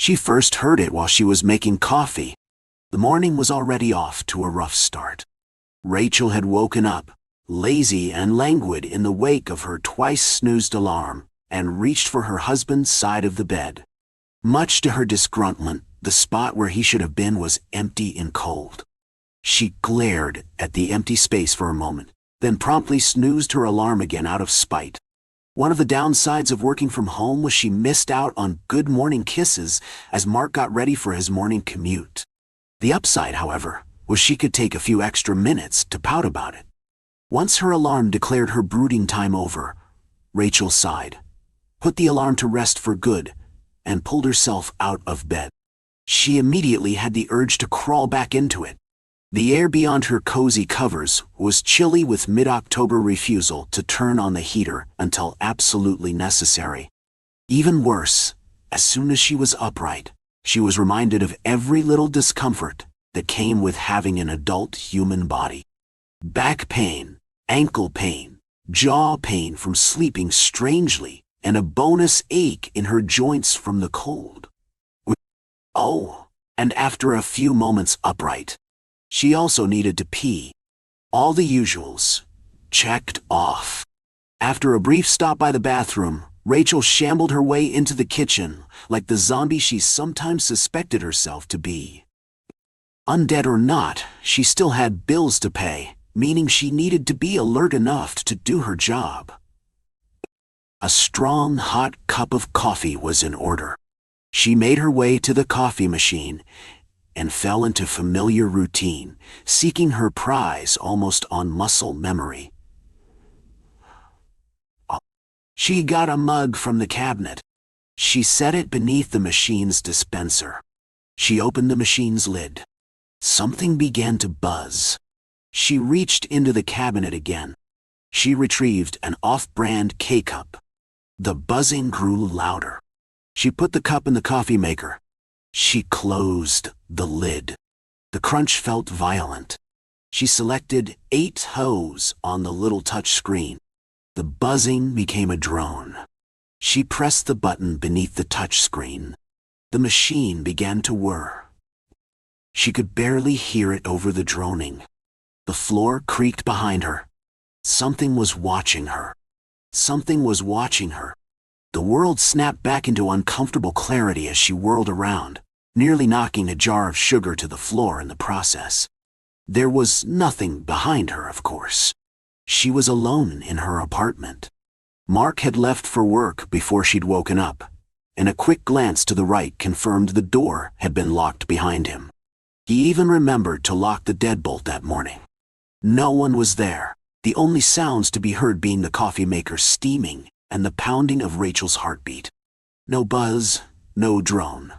She first heard it while she was making coffee. The morning was already off to a rough start. Rachel had woken up, lazy and languid in the wake of her twice-snoozed alarm, and reached for her husband's side of the bed. Much to her disgruntlement, the spot where he should have been was empty and cold. She glared at the empty space for a moment, then promptly snoozed her alarm again out of spite. One of the downsides of working from home was she missed out on good morning kisses as Mark got ready for his morning commute. The upside, however, was she could take a few extra minutes to pout about it. Once her alarm declared her brooding time over, Rachel sighed, put the alarm to rest for good, and pulled herself out of bed. She immediately had the urge to crawl back into it. The air beyond her cozy covers was chilly with mid-October refusal to turn on the heater until absolutely necessary. Even worse, as soon as she was upright, she was reminded of every little discomfort that came with having an adult human body. Back pain, ankle pain, jaw pain from sleeping strangely, and a bonus ache in her joints from the cold. Oh, and after a few moments upright, she also needed to pee. All the usuals, checked off. After a brief stop by the bathroom, Rachel shambled her way into the kitchen, like the zombie she sometimes suspected herself to be. Undead or not, she still had bills to pay, meaning she needed to be alert enough to do her job. A strong, hot cup of coffee was in order. She made her way to the coffee machine and fell into familiar routine, seeking her prize almost on muscle memory. She got a mug from the cabinet. She set it beneath the machine's dispenser. She opened the machine's lid. Something began to buzz. She reached into the cabinet again. She retrieved an off-brand K-cup. The buzzing grew louder. She put the cup in the coffee maker. She closed the lid. The crunch felt violent. She selected 8 hoes on the little touch screen. The buzzing became a drone. She pressed the button beneath the touch screen. The machine began to whir. She could barely hear it over the droning. The floor creaked behind her. Something was watching her. Something was watching her. The world snapped back into uncomfortable clarity as she whirled around, nearly knocking a jar of sugar to the floor in the process. There was nothing behind her, of course. She was alone in her apartment. Mark had left for work before she'd woken up, and a quick glance to the right confirmed the door had been locked behind him. He even remembered to lock the deadbolt that morning. No one was there, the only sounds to be heard being the coffee maker steaming and the pounding of Rachel's heartbeat. No buzz, no drone.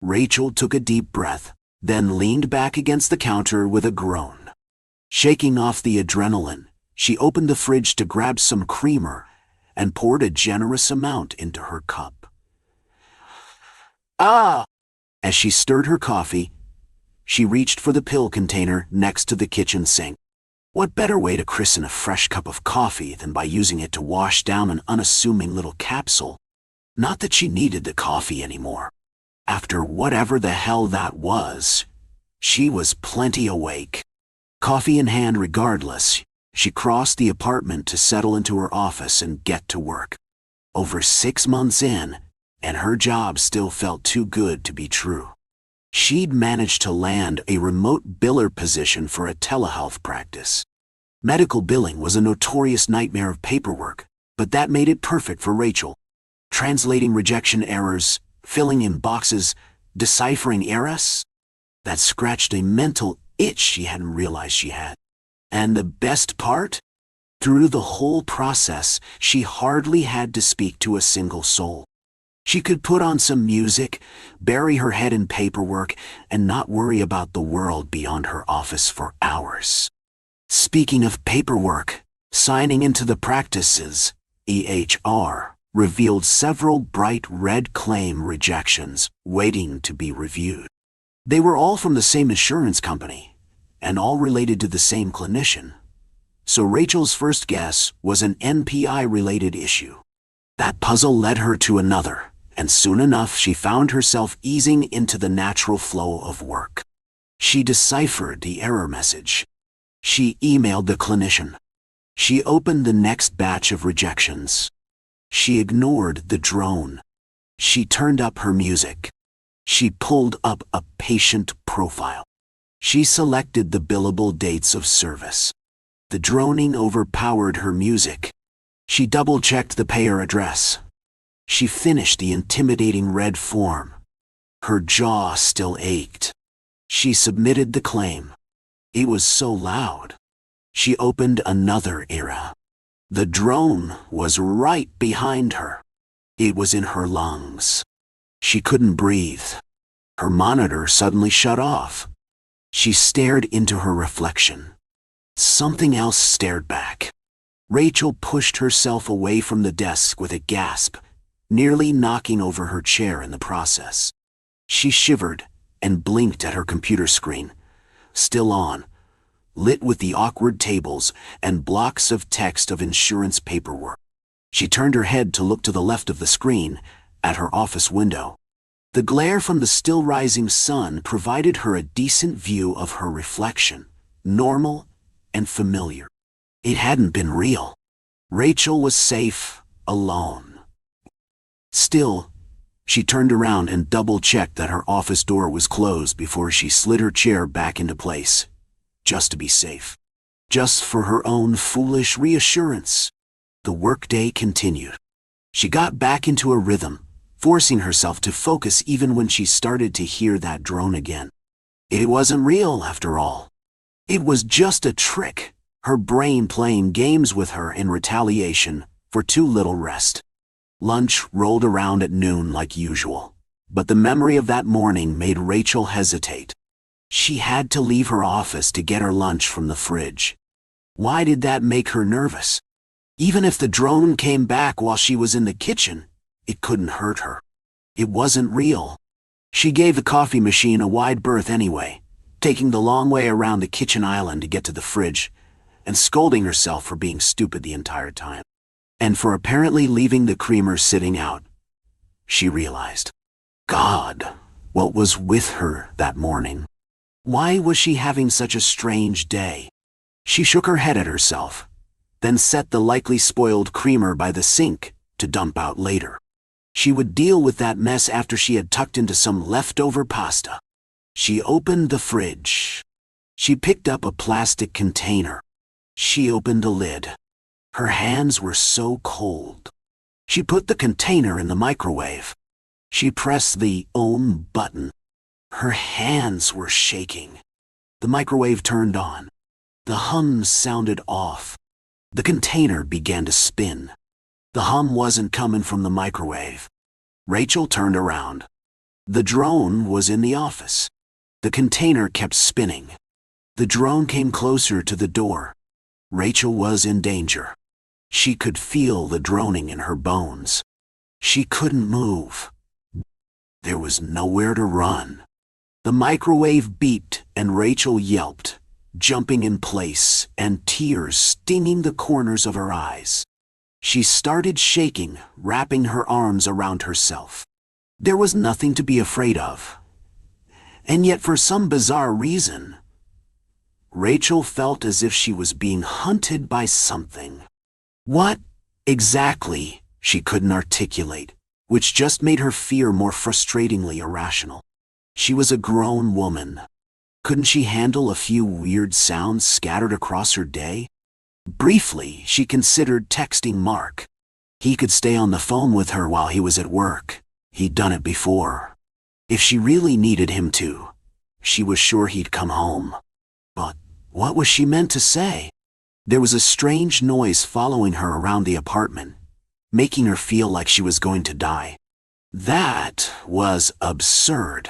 Rachel took a deep breath, then leaned back against the counter with a groan. Shaking off the adrenaline, she opened the fridge to grab some creamer and poured a generous amount into her cup. Ah! As she stirred her coffee, she reached for the pill container next to the kitchen sink. What better way to christen a fresh cup of coffee than by using it to wash down an unassuming little capsule? Not that she needed the coffee anymore. After whatever the hell that was, she was plenty awake. Coffee in hand regardless, she crossed the apartment to settle into her office and get to work. Over 6 months in, and her job still felt too good to be true. She'd managed to land a remote biller position for a telehealth practice. Medical billing was a notorious nightmare of paperwork, but that made it perfect for Rachel. Translating rejection errors, filling in boxes, deciphering errors, that scratched a mental itch she hadn't realized she had. And the best part? Through the whole process, she hardly had to speak to a single soul. She could put on some music, bury her head in paperwork, and not worry about the world beyond her office for hours. Speaking of paperwork, signing into the practice's EHR revealed several bright red claim rejections waiting to be reviewed. They were all from the same insurance company, and all related to the same clinician. So Rachel's first guess was an NPI-related issue. That puzzle led her to another, and soon enough she found herself easing into the natural flow of work. She deciphered the error message. She emailed the clinician. She opened the next batch of rejections. She ignored the drone. She turned up her music. She pulled up a patient profile. She selected the billable dates of service. The droning overpowered her music. She double-checked the payer address. She finished the intimidating red form. Her jaw still ached. She submitted the claim. It was so loud. She opened another era. The drone was right behind her. It was in her lungs. She couldn't breathe. Her monitor suddenly shut off. She stared into her reflection. Something else stared back. Rachel pushed herself away from the desk with a gasp, nearly knocking over her chair in the process. She shivered and blinked at her computer screen, still on, lit with the awkward tables and blocks of text of insurance paperwork. She turned her head to look to the left of the screen, at her office window. The glare from the still-rising sun provided her a decent view of her reflection, normal and familiar. It hadn't been real. Rachel was safe, alone. Still, she turned around and double-checked that her office door was closed before she slid her chair back into place, just to be safe. Just for her own foolish reassurance. The workday continued. She got back into a rhythm, forcing herself to focus even when she started to hear that drone again. It wasn't real, after all. It was just a trick, her brain playing games with her in retaliation for too little rest. Lunch rolled around at noon like usual, but the memory of that morning made Rachel hesitate. She had to leave her office to get her lunch from the fridge. Why did that make her nervous? Even if the drone came back while she was in the kitchen, it couldn't hurt her. It wasn't real. She gave the coffee machine a wide berth anyway, taking the long way around the kitchen island to get to the fridge, and scolding herself for being stupid the entire time. And for apparently leaving the creamer sitting out. She realized, God, what was with her that morning? Why was she having such a strange day? She shook her head at herself, then set the likely spoiled creamer by the sink to dump out later. She would deal with that mess after she had tucked into some leftover pasta. She opened the fridge. She picked up a plastic container. She opened the lid. Her hands were so cold. She put the container in the microwave. She pressed the on button. Her hands were shaking. The microwave turned on. The hum sounded off. The container began to spin. The hum wasn't coming from the microwave. Rachel turned around. The drone was in the office. The container kept spinning. The drone came closer to the door. Rachel was in danger. She could feel the droning in her bones. She couldn't move. There was nowhere to run. The microwave beeped and Rachel yelped, jumping in place and tears stinging the corners of her eyes. She started shaking, wrapping her arms around herself. There was nothing to be afraid of. And yet for some bizarre reason, Rachel felt as if she was being hunted by something. What exactly, she couldn't articulate, which just made her fear more frustratingly irrational. She was a grown woman. Couldn't she handle a few weird sounds scattered across her day? Briefly, she considered texting Mark. He could stay on the phone with her while he was at work. He'd done it before. If she really needed him to, she was sure he'd come home. But what was she meant to say? There was a strange noise following her around the apartment, making her feel like she was going to die. That was absurd.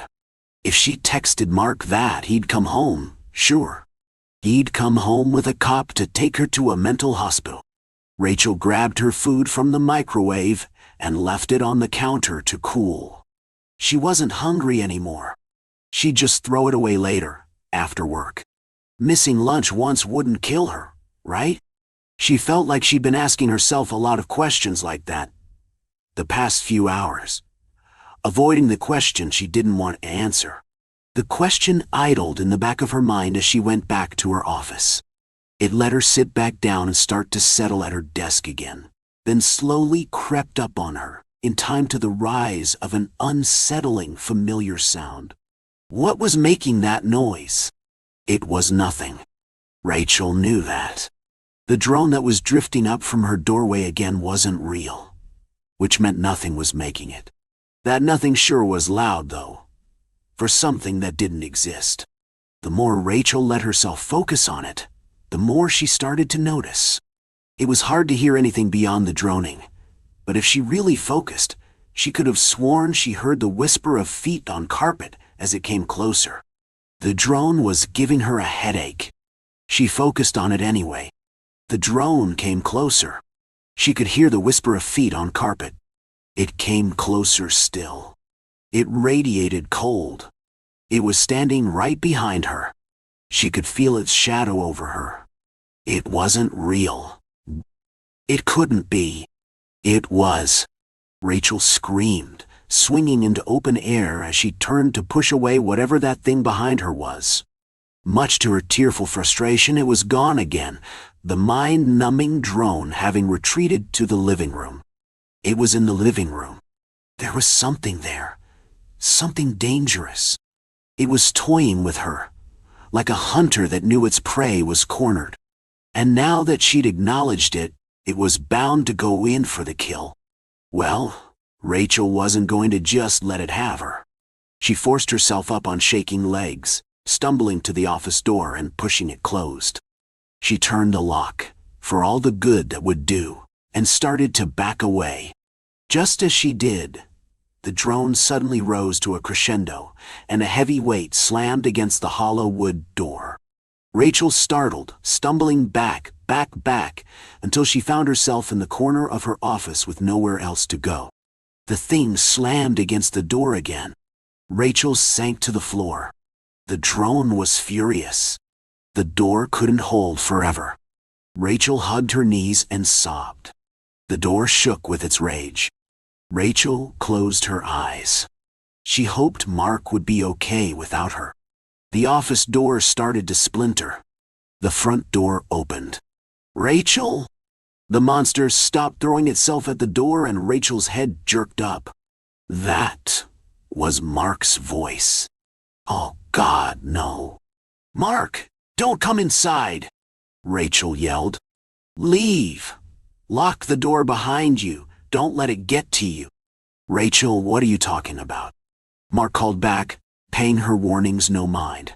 If she texted Mark that he'd come home, sure. He'd come home with a cop to take her to a mental hospital. Rachel grabbed her food from the microwave and left it on the counter to cool. She wasn't hungry anymore. She'd just throw it away later, after work. Missing lunch once wouldn't kill her, right? She felt like she'd been asking herself a lot of questions like that the past few hours. avoiding the question she didn't want to answer. The question idled in the back of her mind as she went back to her office. It let her sit back down and start to settle at her desk again, then slowly crept up on her, in time to the rise of an unsettling, familiar sound. What was making that noise? It was nothing. Rachel knew that. The drone that was drifting up from her doorway again wasn't real, which meant nothing was making it. That nothing sure was loud, though, for something that didn't exist. The more Rachel let herself focus on it, the more she started to notice. It was hard to hear anything beyond the droning, but if she really focused, she could have sworn she heard the whisper of feet on carpet as it came closer. The drone was giving her a headache. She focused on it anyway. The drone came closer. She could hear the whisper of feet on carpet. It came closer still. It radiated cold. It was standing right behind her. She could feel its shadow over her. It wasn't real. It couldn't be. It was. Rachel screamed, swinging into open air as she turned to push away whatever that thing behind her was. Much to her tearful frustration, it was gone again, the mind-numbing drone having retreated to the living room. It was in the living room. There was something there, something dangerous. It was toying with her, like a hunter that knew its prey was cornered. And now that she'd acknowledged it, it was bound to go in for the kill. Well, Rachel wasn't going to just let it have her. She forced herself up on shaking legs, stumbling to the office door and pushing it closed. She turned the lock, for all the good that would do, and started to back away. Just as she did, the drone suddenly rose to a crescendo, and a heavy weight slammed against the hollow wood door. Rachel startled, stumbling back, until she found herself in the corner of her office with nowhere else to go. The thing slammed against the door again. Rachel sank to the floor. The drone was furious. The door couldn't hold forever. Rachel hugged her knees and sobbed. The door shook with its rage. Rachel closed her eyes. She hoped Mark would be okay without her. The office door started to splinter. The front door opened. Rachel? The monster stopped throwing itself at the door and Rachel's head jerked up. That was Mark's voice. Oh God, no. Mark, don't come inside, Rachel yelled. Leave. Lock the door behind you. Don't let it get to you. Rachel, what are you talking about? Mark called back, paying her warnings no mind.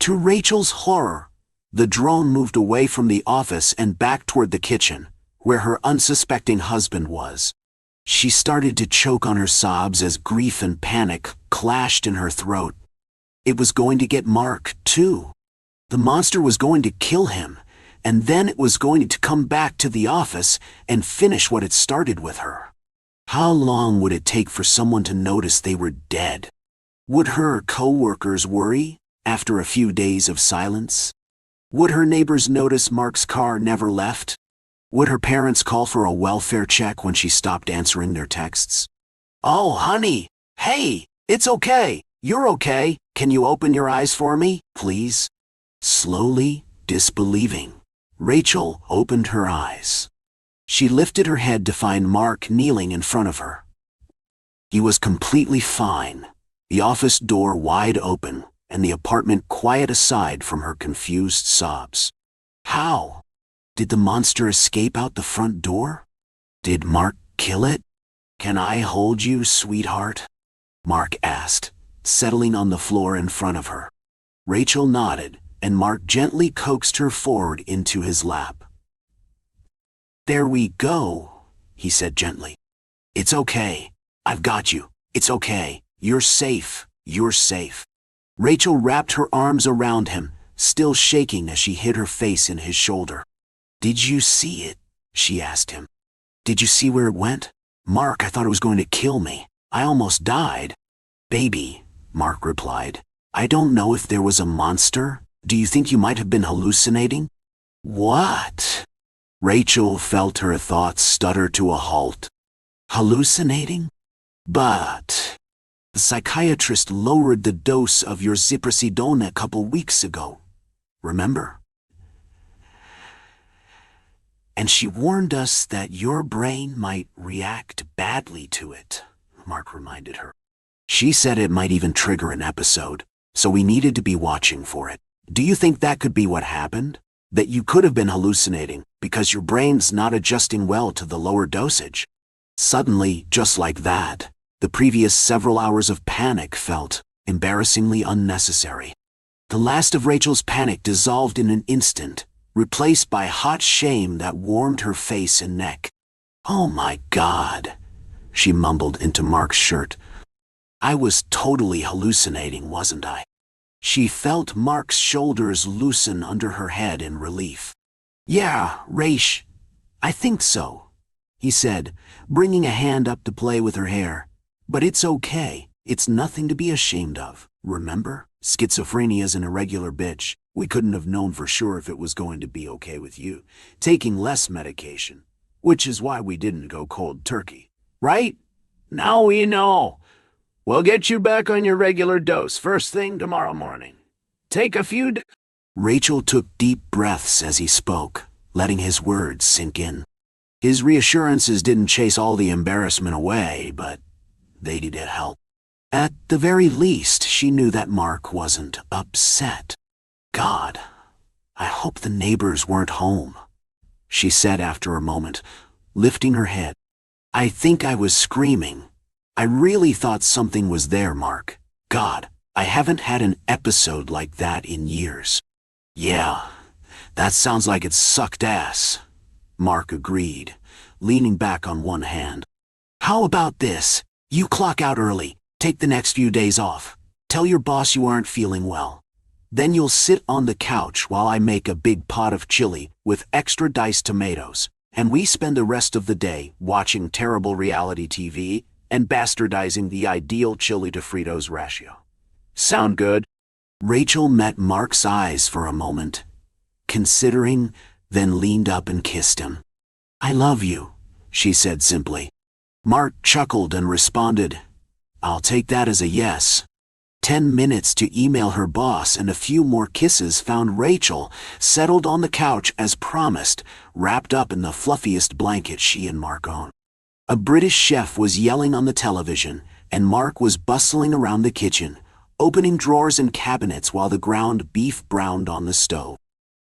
To Rachel's horror, the drone moved away from the office and back toward the kitchen, where her unsuspecting husband was. She started to choke on her sobs as grief and panic clashed in her throat. It was going to get Mark, too. The monster was going to kill him, and then it was going to come back to the office and finish what it started with her. How long would it take for someone to notice they were dead? Would her co-workers worry after a few days of silence? Would her neighbors notice Mark's car never left? Would her parents call for a welfare check when she stopped answering their texts? Oh, honey, hey, it's okay. You're okay. Can you open your eyes for me, please? Slowly, disbelieving, Rachel opened her eyes. She lifted her head to find Mark kneeling in front of her. He was completely fine, the office door wide open, and the apartment quiet aside from her confused sobs. How? Did the monster escape out the front door? Did Mark kill it? Can I hold you, sweetheart? Mark asked, settling on the floor in front of her. Rachel nodded, and Mark gently coaxed her forward into his lap. There we go, he said gently. It's okay. I've got you. It's okay. You're safe. You're safe. Rachel wrapped her arms around him, still shaking as she hid her face in his shoulder. Did you see it? She asked him. Did you see where it went? Mark, I thought it was going to kill me. I almost died. Baby, Mark replied. I don't know if there was a monster. Do you think you might have been hallucinating? What? Rachel felt her thoughts stutter to a halt. Hallucinating? But The psychiatrist lowered the dose of your ziprasidone a couple weeks ago. Remember? And she warned us that your brain might react badly to it, Mark reminded her. She said it might even trigger an episode, so we needed to be watching for it. Do you think that could be what happened? That you could have been hallucinating because your brain's not adjusting well to the lower dosage? Suddenly, just like that, the previous several hours of panic felt embarrassingly unnecessary. The last of Rachel's panic dissolved in an instant, replaced by hot shame that warmed her face and neck. "Oh my God," she mumbled into Mark's shirt. "I was totally hallucinating, wasn't I?" She felt Mark's shoulders loosen under her head in relief. "Yeah, Raish, I think so," he said, bringing a hand up to play with her hair. "But it's okay. It's nothing to be ashamed of. Remember? Schizophrenia's an irregular bitch. We couldn't have known for sure if it was going to be okay with you taking less medication, which is why we didn't go cold turkey. Right? Now we know. We'll get you back on your regular dose first thing tomorrow morning. Take a few Rachel took deep breaths as he spoke, letting his words sink in. His reassurances didn't chase all the embarrassment away, but they did help. At the very least, she knew that Mark wasn't upset. "God, I hope the neighbors weren't home," she said after a moment, lifting her head. "I think I was screaming. I really thought something was there, Mark. God, I haven't had an episode like that in years." "Yeah, that sounds like it sucked ass," Mark agreed, leaning back on one hand. "How about this? You clock out early. Take the next few days off. Tell your boss you aren't feeling well. Then you'll sit on the couch while I make a big pot of chili with extra diced tomatoes, and we spend the rest of the day watching terrible reality TV and bastardizing the ideal chili to Fritos ratio. Sound good?" Rachel met Mark's eyes for a moment, considering, then leaned up and kissed him. "I love you," she said simply. Mark chuckled and responded, "I'll take that as a yes." 10 minutes to email her boss and a few more kisses found Rachel settled on the couch as promised, wrapped up in the fluffiest blanket she and Mark owned. A British chef was yelling on the television, and Mark was bustling around the kitchen, opening drawers and cabinets while the ground beef browned on the stove.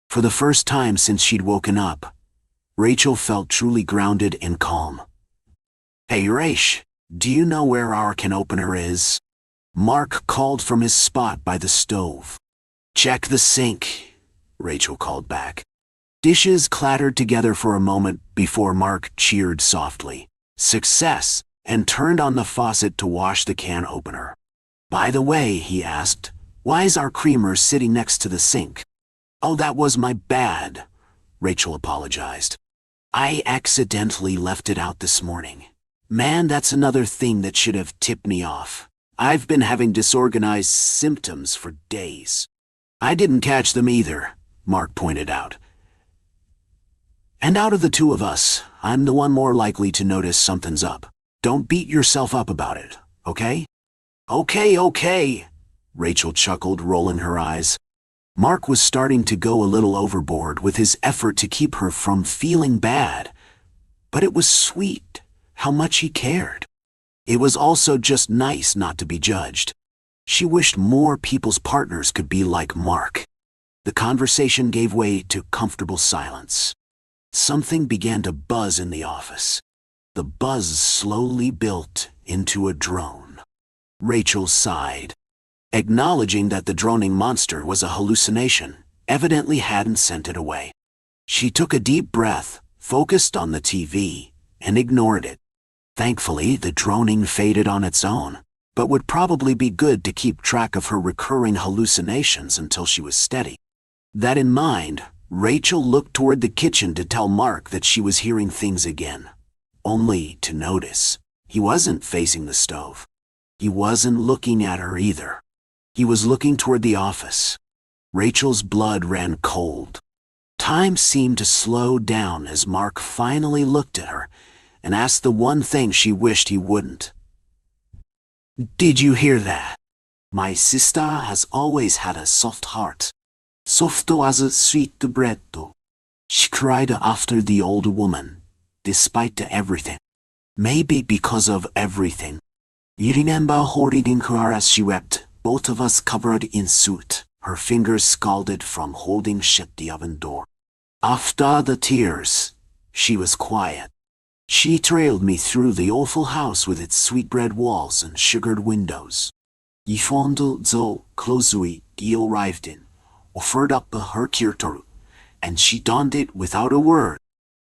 For the first time since she'd woken up, Rachel felt truly grounded and calm. "Hey, Raish, do you know where our can opener is?" Mark called from his spot by the stove. "Check the sink," Rachel called back. Dishes clattered together for a moment before Mark cheered softly, "Success," and turned on the faucet to wash the can opener. "By the way," he asked, "why is our creamer sitting next to the sink?" "Oh, that was my bad," Rachel apologized. "I accidentally left it out this morning. Man, that's another thing that should have tipped me off. I've been having disorganized symptoms for days." "I didn't catch them either," Mark pointed out. "And out of the two of us, I'm the one more likely to notice something's up. Don't beat yourself up about it, okay?" Okay, Rachel chuckled, rolling her eyes. Mark was starting to go a little overboard with his effort to keep her from feeling bad, but it was sweet how much he cared. It was also just nice not to be judged. She wished more people's partners could be like Mark. The conversation gave way to comfortable silence. Something began to buzz in the office. The buzz slowly built into a drone. Rachel sighed, acknowledging that the droning monster was a hallucination, evidently hadn't sent it away. She took a deep breath, focused on the TV, and ignored it. Thankfully, the droning faded on its own, but would probably be good to keep track of her recurring hallucinations until she was steady. That in mind, Rachel looked toward the kitchen to tell Mark that she was hearing things again, only to notice he wasn't facing the stove. He wasn't looking at her either. He was looking toward the office. Rachel's blood ran cold. Time seemed to slow down as Mark finally looked at her and asked the one thing she wished he wouldn't. Did you hear that? My sister has always had a soft heart. Soft as a sweet bread, she cried after the old woman, despite everything. Maybe because of everything. You remember holding her as she wept, both of us covered in soot, her fingers scalded from holding shut the oven door. After the tears, she was quiet. She trailed me through the awful house with its sweetbread walls and sugared windows. I fondled zo closely he arrived in, offered up her kirtoru, and she donned it without a word.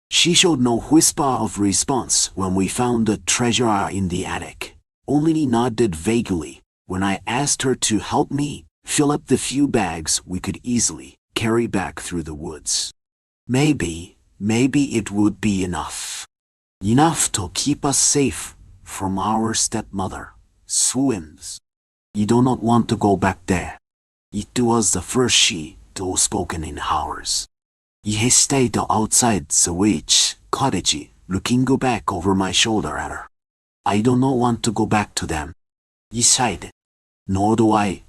She showed no whisper of response when we found the treasure in the attic, only nodded vaguely when I asked her to help me fill up the few bags we could easily carry back through the woods. Maybe it would be enough. Enough to keep us safe from our stepmother, Swims. You do not want to go back there. It was the first she to spoken in hours. I stayed outside the witch cottage, looking back over my shoulder at her. I do not want to go back to them. I sighed. Nor do I.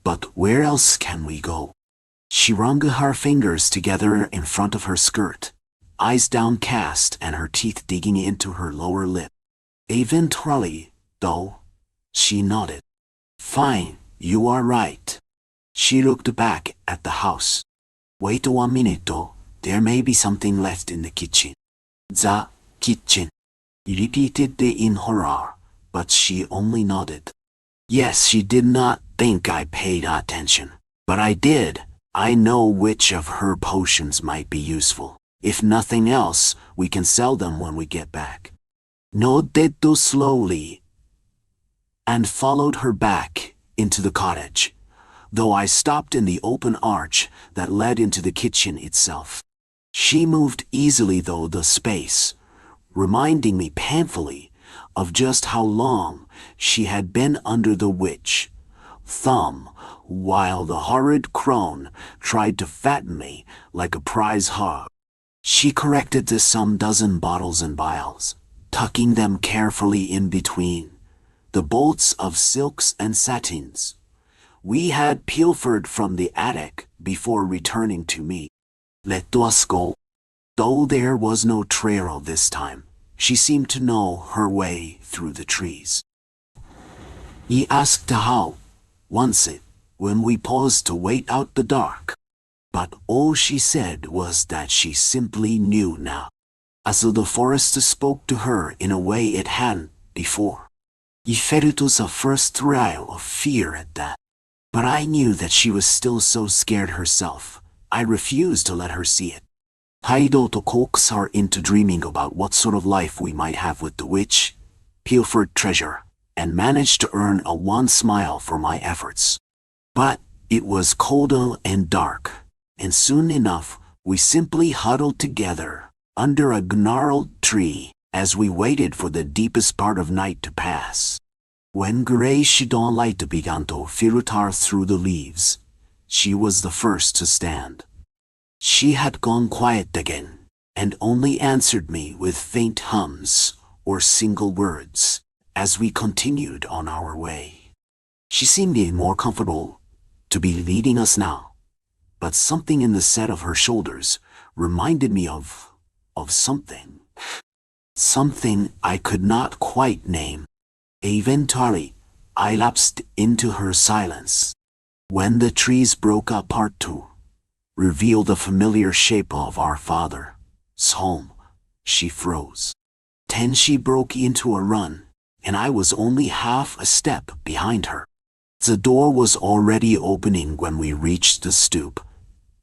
But where else can we go? She wrung her fingers together in front of her skirt, eyes downcast and her teeth digging into her lower lip. Eventually, though, she nodded. Fine, you are right. She looked back at the house. Wait 1 minute, there may be something left in the kitchen. The kitchen. He repeated it in horror, but she only nodded. Yes, she did not think I paid attention, but I did. I know which of her potions might be useful. If nothing else, we can sell them when we get back. Nodded slowly and followed her back into the cottage, though I stopped in the open arch that led into the kitchen itself. She moved easily through the space, reminding me painfully of just how long she had been under the witch thumb, while the horrid crone tried to fatten me like a prize hog. She corrected some dozen bottles and vials, tucking them carefully in between the bolts of silks and satins we had pilfered from the attic before returning to me. Let us go. Though there was no trail this time, she seemed to know her way through the trees. He asked how, once when we paused to wait out the dark. But all she said was that she simply knew now, as though the forest spoke to her in a way it hadn't before. I felt a first thrill of fear at that. But I knew that she was still so scared herself. I refused to let her see it. Haido to coax her into dreaming about what sort of life we might have with the witch, pilfered treasure, and managed to earn a one smile for my efforts. But it was colder and dark, and soon enough we simply huddled together under a gnarled tree as we waited for the deepest part of night to pass. When gray dawn light began to filter through the leaves, she was the first to stand. She had gone quiet again, and only answered me with faint hums or single words as we continued on our way. She seemed more comfortable to be leading us now, but something in the set of her shoulders reminded me of something. Something I could not quite name. Eventually, I lapsed into her silence. When the trees broke apart to reveal the familiar shape of our father's home, she froze. Then she broke into a run, and I was only half a step behind her. The door was already opening when we reached the stoop,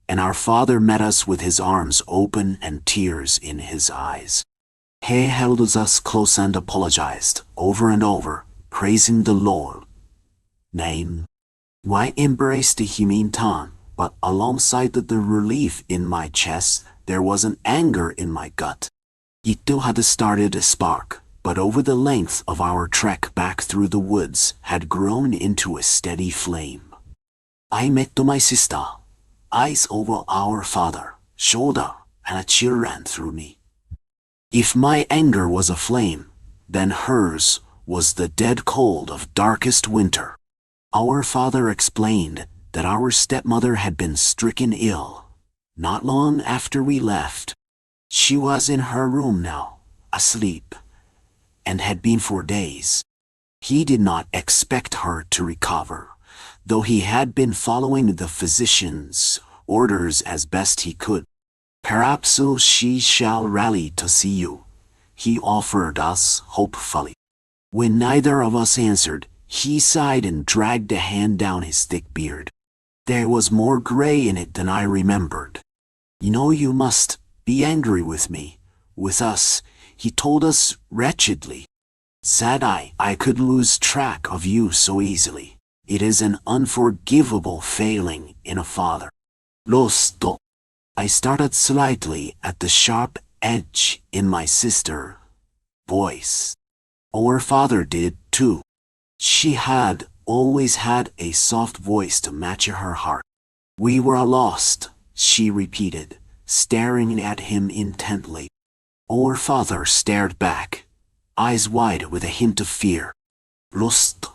and our father met us with his arms open and tears in his eyes. He held us close and apologized over and over, praising the Lord. Name. I embraced him in turn, but alongside the relief in my chest, there was an anger in my gut. It had started a spark, but over the length of our trek back through the woods had grown into a steady flame. I met my sister, eyes over our father, shoulder, and a chill ran through me. If my anger was a flame, then hers was the dead cold of darkest winter. Our father explained that our stepmother had been stricken ill. Not long after we left, she was in her room now, asleep, and had been for days. He did not expect her to recover, though he had been following the physician's orders as best he could. Perhaps she shall rally to see you, he offered us hopefully. When neither of us answered, he sighed and dragged a hand down his thick beard. There was more gray in it than I remembered. You know you must be angry with me, with us, he told us wretchedly. Said I could lose track of you so easily. It is an unforgivable failing in a father. Losto. I started slightly at the sharp edge in my sister's voice. Our father did too. She had always had a soft voice to match her heart. We were lost, she repeated, staring at him intently. Our father stared back, eyes wide with a hint of fear. Lost.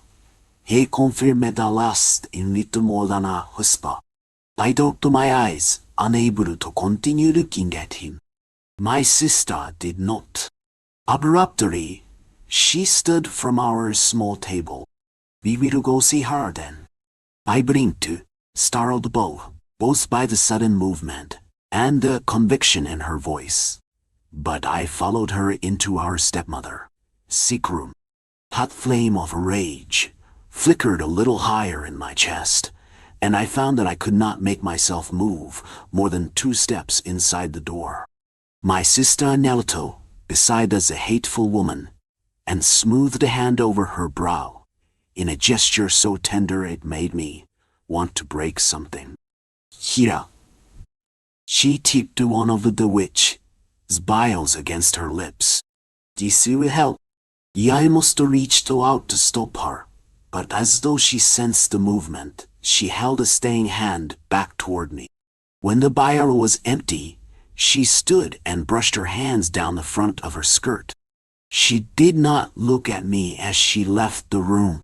He confirmed the last in little more than a whisper. I dropped my eyes, unable to continue looking at him. My sister did not. Abruptly, she stood from our small table. We will go see her then. I blinked, startled both by the sudden movement and the conviction in her voice. But I followed her into our stepmother's sick room. Hot flame of rage flickered a little higher in my chest, and I found that I could not make myself move more than 2 steps inside the door. My sister knelt beside us, a hateful woman, and smoothed a hand over her brow, in a gesture so tender it made me want to break something. Hira. She tipped one of the witch's vials against her lips. This will help. I almost reached out to stop her, but as though she sensed the movement, she held a staying hand back toward me. When the vial was empty, she stood and brushed her hands down the front of her skirt. She did not look at me as she left the room.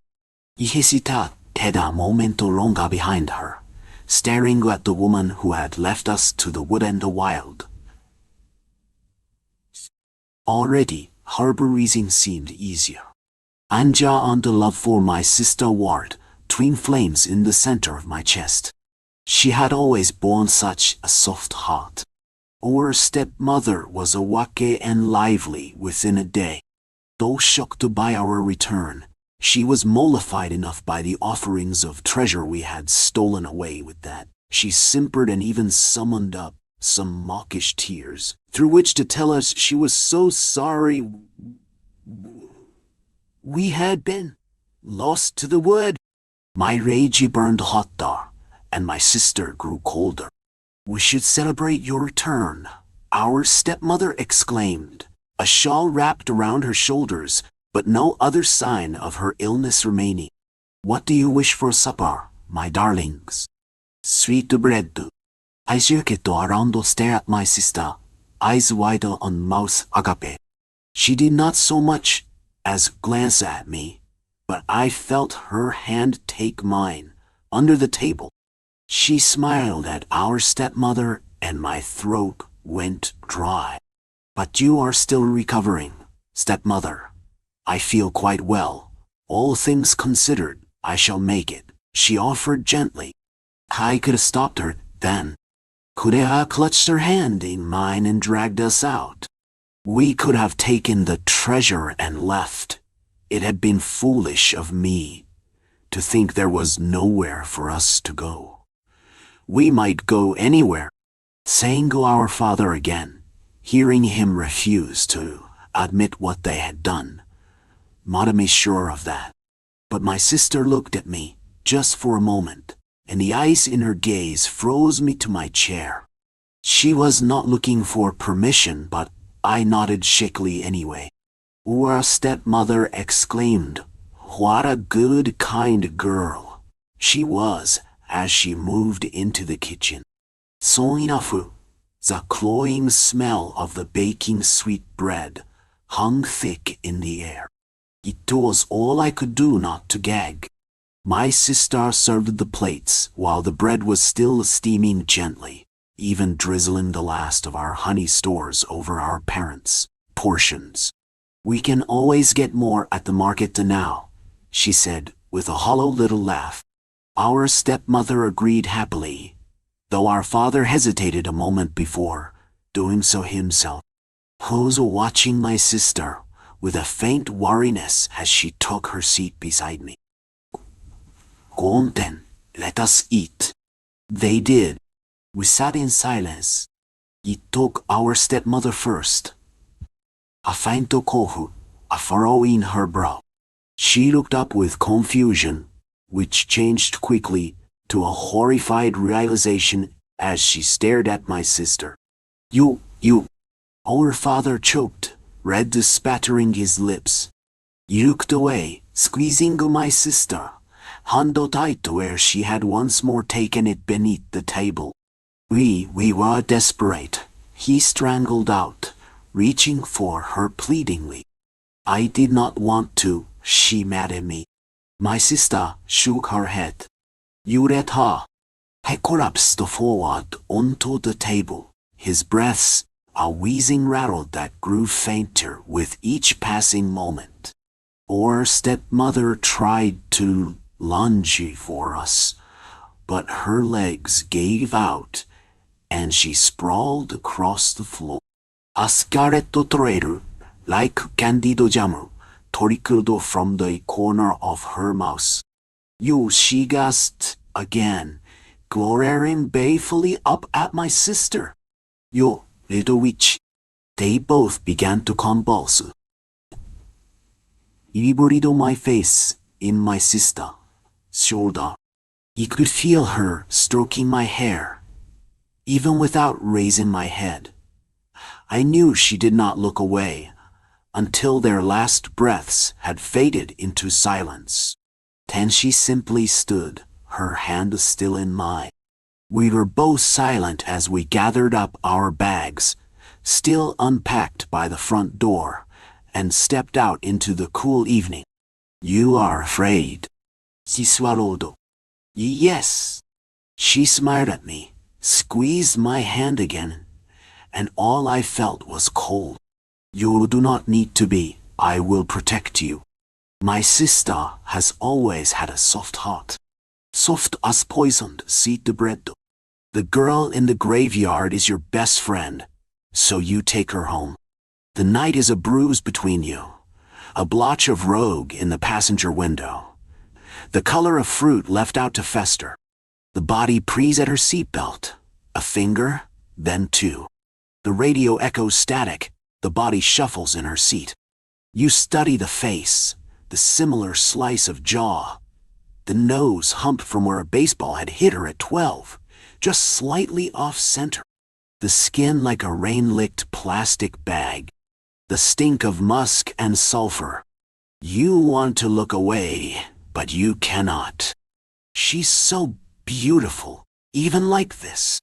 I hesitated a moment longer behind her, staring at the woman who had left us to the wood and the wild. Already, her breathing seemed easier. Anja and the love for my sister warred twin flames in the center of my chest. She had always borne such a soft heart. Our stepmother was awake and lively within a day. Though shocked by our return, she was mollified enough by the offerings of treasure we had stolen away with that she simpered and even summoned up some mawkish tears, through which to tell us she was so sorry we had been lost to the wood. My rage burned hotter, and my sister grew colder. We should celebrate your return, our stepmother exclaimed, a shawl wrapped around her shoulders, but no other sign of her illness remaining. What do you wish for supper, my darlings? Sweet bread. I jerked around to stare at my sister, eyes wide and mouth agape. She did not so much as glance at me, but I felt her hand take mine under the table. She smiled at our stepmother, and my throat went dry. But you are still recovering, stepmother. I feel quite well. All things considered, I shall make it, she offered gently. I could have stopped her then. Could have clutched her hand in mine and dragged us out. We could have taken the treasure and left. It had been foolish of me to think there was nowhere for us to go. We might go anywhere. Saying our father again, hearing him refuse to admit what they had done, made me sure of that. But my sister looked at me, just for a moment, and the ice in her gaze froze me to my chair. She was not looking for permission, but I nodded shakily anyway. Our stepmother exclaimed, "What a good, kind girl she was," as she moved into the kitchen. Soon enough, the cloying smell of the baking sweet bread hung thick in the air. It was all I could do not to gag. My sister served the plates while the bread was still steaming gently, even drizzling the last of our honey stores over our parents' portions. We can always get more at the market now, she said with a hollow little laugh. Our stepmother agreed happily, though our father hesitated a moment before doing so himself. Who's watching my sister with a faint wariness as she took her seat beside me. Go on then, let us eat. They did. We sat in silence. It took our stepmother first. A faint kohu, a furrow in her brow. She looked up with confusion, which changed quickly to a horrified realization as she stared at my sister. You. Our father choked, red spattering his lips. He looked away, squeezing my sister, hand tight where she had once more taken it beneath the table. We were desperate, he strangled out, reaching for her pleadingly. I did not want to, she mad at me. My sister shook her head. You let her. He collapsed forward onto the table, his breaths a wheezing rattle that grew fainter with each passing moment. Our stepmother tried to lunge for us, but her legs gave out, and she sprawled across the floor. A scarlet trail, like candied jam, trickled from the corner of her mouth. She gasped again, glaring balefully up at my sister. You little witch. They both began to convulse. He buried my face in my sister's shoulder. He could feel her stroking my hair, even without raising my head. I knew she did not look away until their last breaths had faded into silence. Then she simply stood, her hand still in mine. We were both silent as we gathered up our bags, still unpacked by the front door, and stepped out into the cool evening. You are afraid? She swallowed. Yes. She smiled at me, squeezed my hand again, and all I felt was cold. You do not need to be. I will protect you. My sister has always had a soft heart. Soft as poisoned seed bread. The girl in the graveyard is your best friend, so you take her home. The night is a bruise between you, a blotch of rogue in the passenger window, the color of fruit left out to fester. The body prees at her seatbelt, a finger, then two. The radio echoes static, the body shuffles in her seat. You study the face, the similar slice of jaw, the nose humped from where a baseball had hit her at 12. Just slightly off-center. The skin like a rain-licked plastic bag. The stink of musk and sulfur. You want to look away, but you cannot. She's so beautiful, even like this.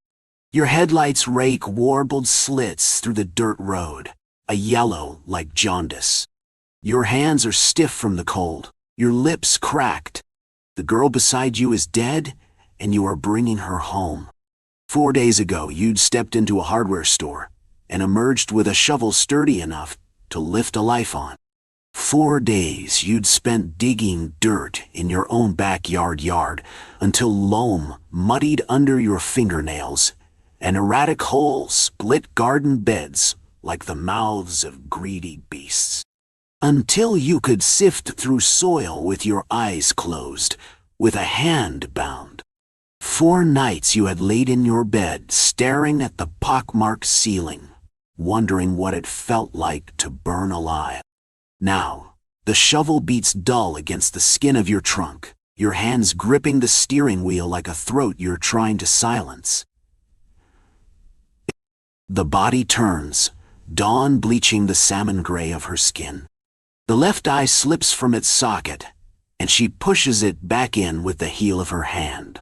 Your headlights rake warbled slits through the dirt road, a yellow like jaundice. Your hands are stiff from the cold, your lips cracked. The girl beside you is dead, and you are bringing her home. 4 days ago, you'd stepped into a hardware store and emerged with a shovel sturdy enough to lift a life on. 4 days you'd spent digging dirt in your own backyard until loam muddied under your fingernails and erratic holes split garden beds like the mouths of greedy beasts. Until you could sift through soil with your eyes closed, with a hand bound. 4 nights you had laid in your bed staring at the pockmarked ceiling, wondering what it felt like to burn alive. Now, the shovel beats dull against the skin of your trunk, your hands gripping the steering wheel like a throat you're trying to silence. The body turns, dawn bleaching the salmon gray of her skin. The left eye slips from its socket, and she pushes it back in with the heel of her hand.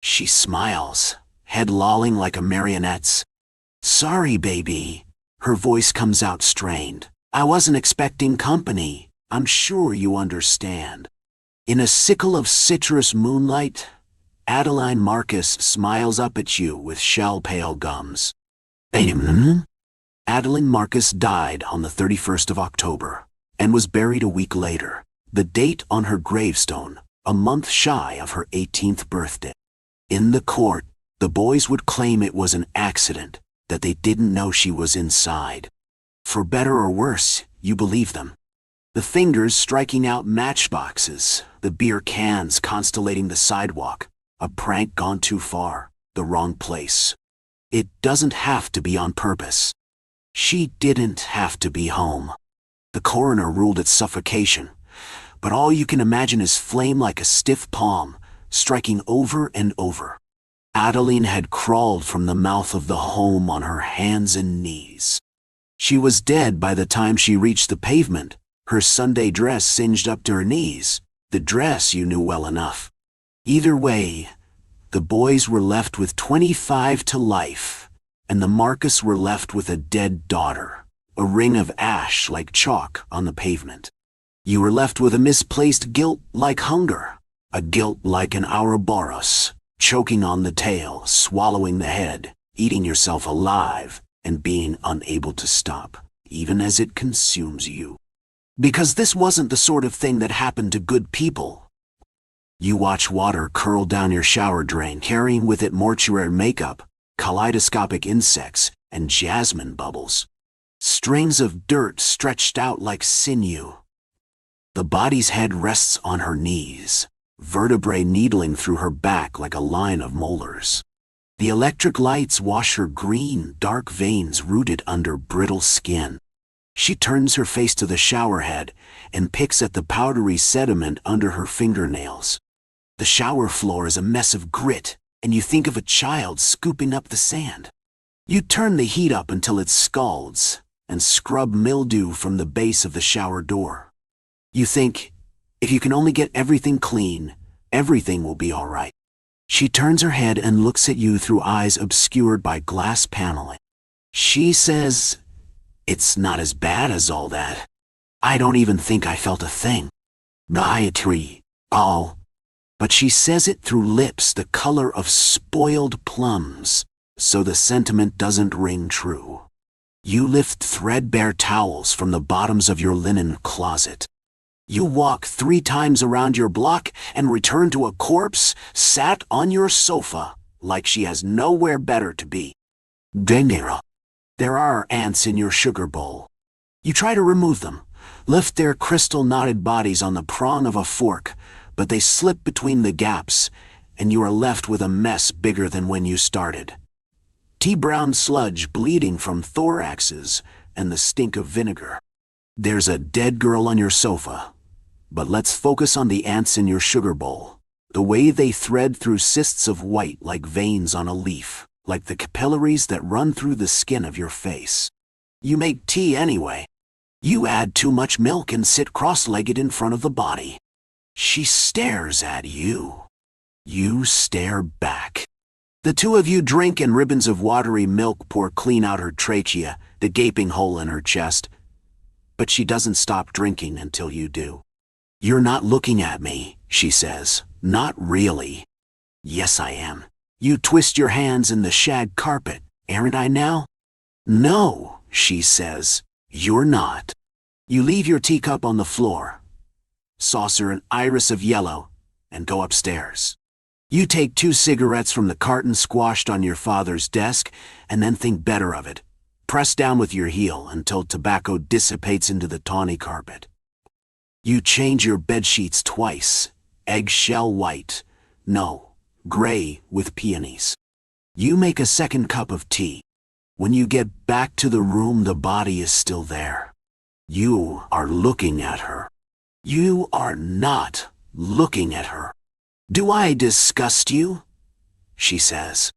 She smiles, head lolling like a marionette's. Sorry, baby. Her voice comes out strained. I wasn't expecting company. I'm sure you understand. In a sickle of citrus moonlight, Adeline Marcus smiles up at you with shell-pale gums. Adeline Marcus died on the 31st of October and was buried a week later, the date on her gravestone, a month shy of her 18th birthday. In the court, the boys would claim it was an accident, that they didn't know she was inside. For better or worse, you believe them. The fingers striking out matchboxes, the beer cans constellating the sidewalk, a prank gone too far, the wrong place. It doesn't have to be on purpose. She didn't have to be home. The coroner ruled it suffocation, but all you can imagine is flame like a stiff palm, striking over and over. Adeline had crawled from the mouth of the home on her hands and knees. She was dead by the time she reached the pavement, her Sunday dress singed up to her knees, the dress you knew well enough. Either way, the boys were left with 25 to life, and the Marcus were left with a dead daughter, a ring of ash like chalk on the pavement. You were left with a misplaced guilt like hunger, a guilt like an Ouroboros, choking on the tail, swallowing the head, eating yourself alive, and being unable to stop, even as it consumes you. Because this wasn't the sort of thing that happened to good people. You watch water curl down your shower drain, carrying with it mortuary makeup, kaleidoscopic insects, and jasmine bubbles. Strings of dirt stretched out like sinew. The body's head rests on her knees, vertebrae needling through her back like a line of molars. The electric lights wash her green, dark veins rooted under brittle skin. She turns her face to the shower head and picks at the powdery sediment under her fingernails. The shower floor is a mess of grit, and you think of a child scooping up the sand. You turn the heat up until it scalds and scrub mildew from the base of the shower door. You think, if you can only get everything clean, everything will be all right. She turns her head and looks at you through eyes obscured by glass paneling. She says, "It's not as bad as all that. I don't even think I felt a thing. Gayatri, all." But she says it through lips the color of spoiled plums, so the sentiment doesn't ring true. You lift threadbare towels from the bottoms of your linen closet. You walk 3 times around your block and return to a corpse sat on your sofa like she has nowhere better to be. Dendera. There are ants in your sugar bowl. You try to remove them, lift their crystal-knotted bodies on the prong of a fork, but they slip between the gaps, and you are left with a mess bigger than when you started. Tea-brown sludge bleeding from thoraxes and the stink of vinegar. There's a dead girl on your sofa, but let's focus on the ants in your sugar bowl, the way they thread through cysts of white like veins on a leaf, like the capillaries that run through the skin of your face. You make tea anyway. You add too much milk and sit cross-legged in front of the body. She stares at you. You stare back. The two of you drink and ribbons of watery milk pour clean out her trachea, the gaping hole in her chest. But she doesn't stop drinking until you do. "You're not looking at me," she says. "Not really." "Yes, I am. You twist your hands in the shag carpet, aren't I now?" "No," she says. "You're not." You leave your teacup on the floor, saucer and iris of yellow, and go upstairs. You take 2 cigarettes from the carton squashed on your father's desk, and then think better of it. Press down with your heel until tobacco dissipates into the tawny carpet. You change your bedsheets twice, eggshell white, no, gray with peonies. You make a second cup of tea. When you get back to the room, the body is still there. You are looking at her. You are not looking at her. "Do I disgust you?" she says.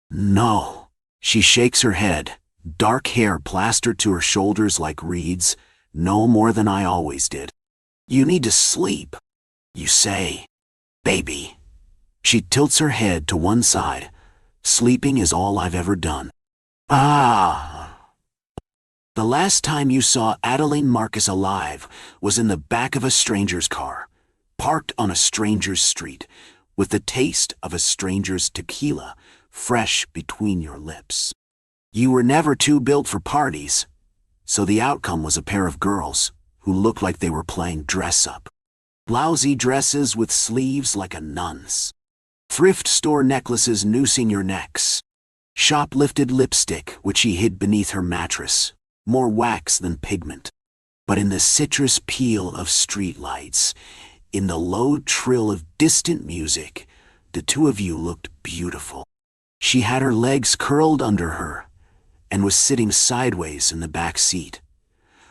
"No." She shakes her head, dark hair plastered to her shoulders like reeds, "No more than I always did." "You need to sleep," you say. "Baby." She tilts her head to one side. "Sleeping is all I've ever done." "Ah." The last time you saw Adeline Marcus alive was in the back of a stranger's car, parked on a stranger's street, with the taste of a stranger's tequila fresh between your lips. You were never too built for parties, so the outcome was a pair of girls who looked like they were playing dress-up. Blousy dresses with sleeves like a nun's. Thrift store necklaces noosing your necks. Shoplifted lipstick which she hid beneath her mattress, more wax than pigment. But in the citrus peel of streetlights, in the low trill of distant music, the two of you looked beautiful. She had her legs curled under her and was sitting sideways in the back seat,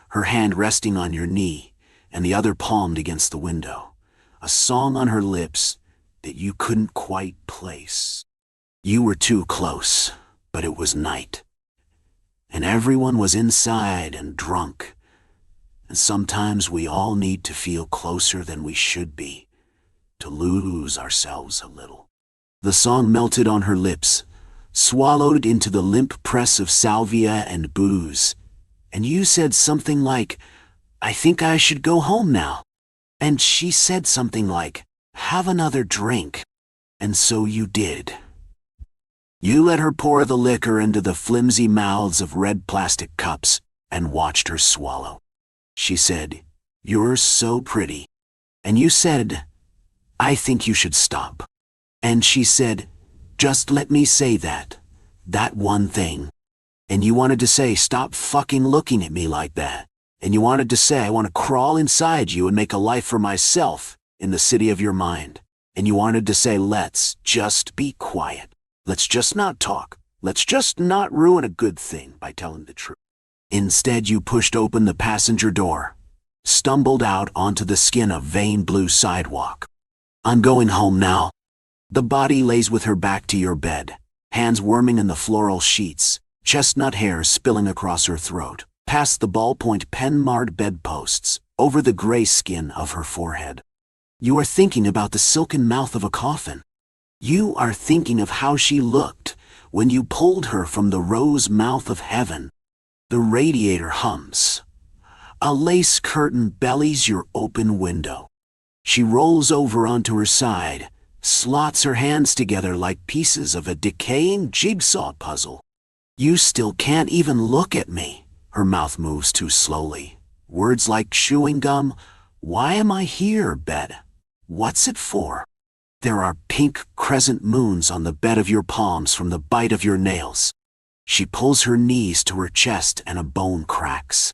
her hand resting on your knee and the other palmed against the window, a song on her lips that you couldn't quite place. You were too close, but it was night, and everyone was inside and drunk, and sometimes we all need to feel closer than we should be, to lose ourselves a little. The song melted on her lips, swallowed into the limp press of salvia and booze, and you said something like, "I think I should go home now." And she said something like, "Have another drink." And so you did. You let her pour the liquor into the flimsy mouths of red plastic cups and watched her swallow. She said, "You're so pretty." And you said, "I think you should stop." And she said, "Just let me say that one thing." And you wanted to say, "Stop fucking looking at me like that." And you wanted to say, "I want to crawl inside you and make a life for myself in the city of your mind." And you wanted to say, "Let's just be quiet. Let's just not talk. Let's just not ruin a good thing by telling the truth." Instead, you pushed open the passenger door, stumbled out onto the skin of vein blue sidewalk. "I'm going home now." The body lays with her back to your bed, hands worming in the floral sheets, chestnut hair spilling across her throat, past the ballpoint pen-marred bedposts, over the gray skin of her forehead. You are thinking about the silken mouth of a coffin. You are thinking of how she looked when you pulled her from the rose mouth of heaven. The radiator hums. A lace curtain bellies your open window. She rolls over onto her side, slots her hands together like pieces of a decaying jigsaw puzzle. "You still can't even look at me." Her mouth moves too slowly. Words like chewing gum. "Why am I here, bed? What's it for?" There are pink crescent moons on the bed of your palms from the bite of your nails. She pulls her knees to her chest and a bone cracks.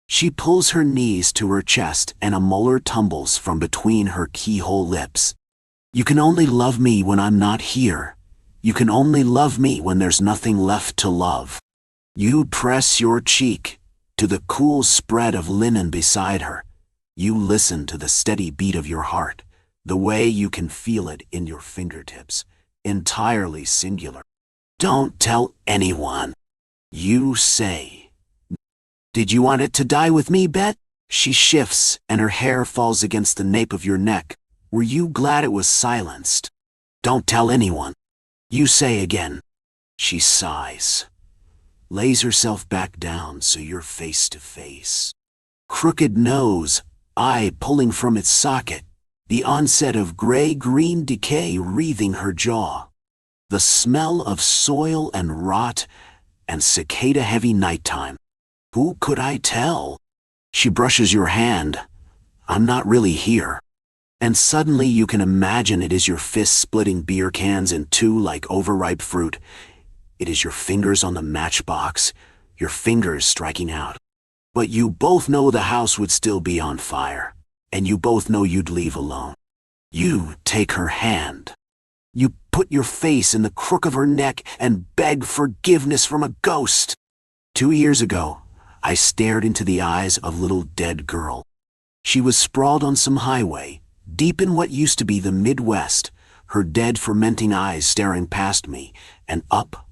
She pulls her knees to her chest and a molar tumbles from between her keyhole lips. "You can only love me when I'm not here. You can only love me when there's nothing left to love." You press your cheek to the cool spread of linen beside her. You listen to the steady beat of your heart, the way you can feel it in your fingertips, entirely singular. "Don't tell anyone," you say. "Did you want it to die with me, Bet?" She shifts and her hair falls against the nape of your neck. Were you glad it was silenced? "Don't tell anyone," you say again. She sighs, lays herself back down so you're face to face. Crooked nose, eye pulling from its socket, the onset of gray-green decay wreathing her jaw. The smell of soil and rot and cicada-heavy nighttime. Who could I tell? She brushes your hand. "I'm not really here." And suddenly you can imagine it is your fist splitting beer cans in two like overripe fruit. It is your fingers on the matchbox, your fingers striking out. But you both know the house would still be on fire, and you both know you'd leave alone. You take her hand. You put your face in the crook of her neck and beg forgiveness from a ghost. 2 years ago, I stared into the eyes of a little dead girl. She was sprawled on some highway, deep in what used to be the Midwest, her dead fermenting eyes staring past me, and up,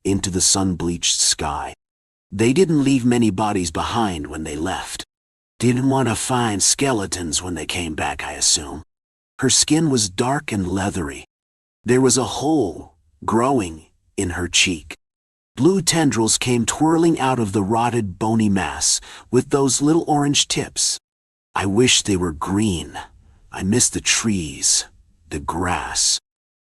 into the sun-bleached sky. They didn't leave many bodies behind when they left. Didn't want to find skeletons when they came back, I assume. Her skin was dark and leathery. There was a hole growing in her cheek. Blue tendrils came twirling out of the rotted, bony mass, with those little orange tips. I wished they were green. I missed the trees, the grass.